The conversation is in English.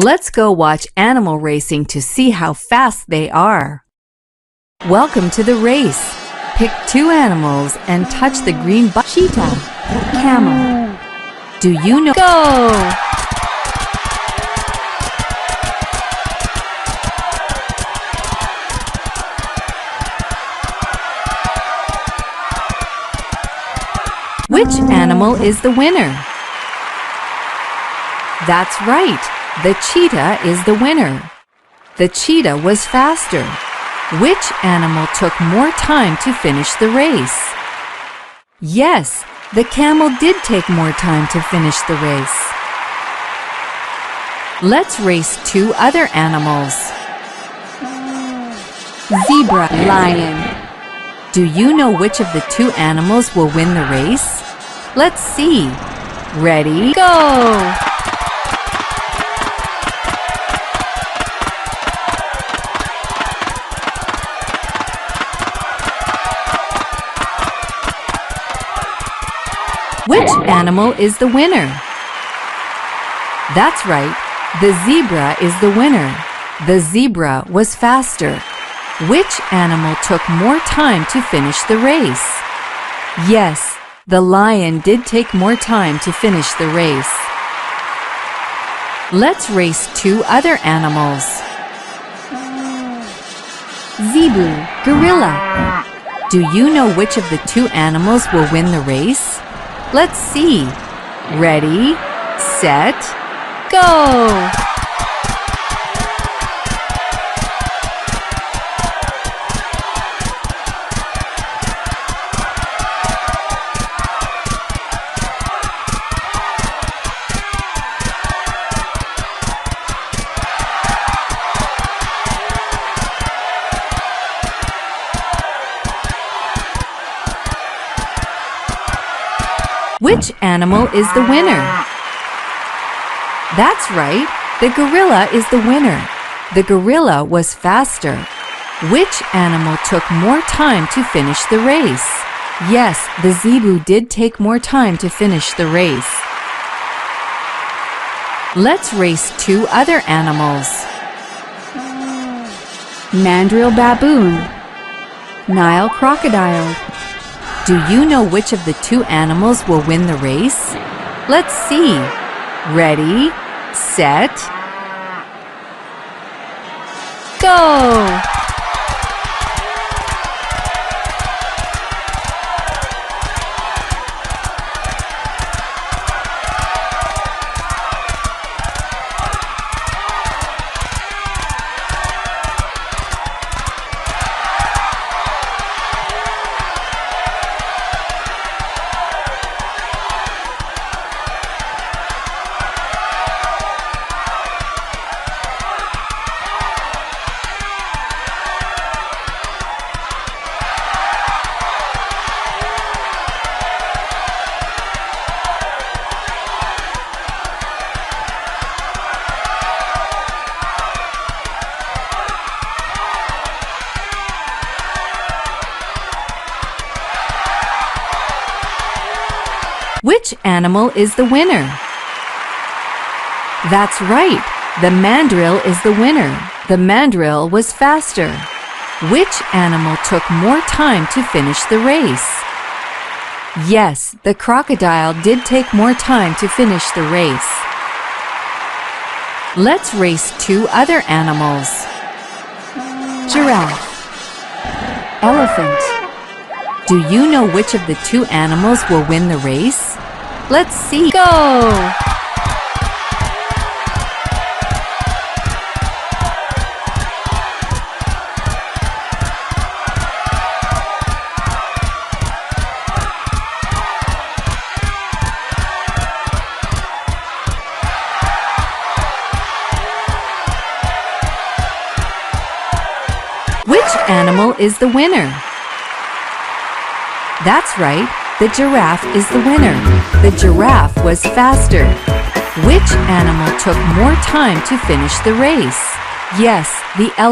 Let's go watch animal racing to see how fast they are. Welcome to the race. Pick two animals and touch the green button. Cheetah, camel. Do you know? Go! Which animal is the winner? That's right, the cheetah is the winner. The cheetah was faster. Which animal took more time to finish the race? Yes, the camel did take more time to finish the race. Let's race two other animals. Zebra, lion. Do you know which of the two animals will win the race? Let's see. Ready, go! Which animal is the winner? That's right, the zebra is the winner. The zebra was faster. Which animal took more time to finish the race? Yes, the lion did take more time to finish the race. Let's race two other animals. Zebu, gorilla. Do you know which of the two animals will win the race? Let's see. Ready, set, go! Which animal is the winner? That's right, the gorilla is the winner. The gorilla was faster. Which animal took more time to finish the race? Yes, the zebu did take more time to finish the race. Let's race two other animals. Mandrill baboon, Nile crocodile. Do you know which of the two animals will win the race? Let's see. Ready, set, go! Which animal is the winner? That's right, the mandrill is the winner. The mandrill was faster. Which animal took more time to finish the race? Yes, the crocodile did take more time to finish the race. Let's race two other animals. Giraffe, elephant. Do you know which of the two animals will win the race? Let's see. Go! Which animal is the winner? That's right, the giraffe is the winner. The giraffe was faster. Which animal took more time to finish the race? Yes, the elephant.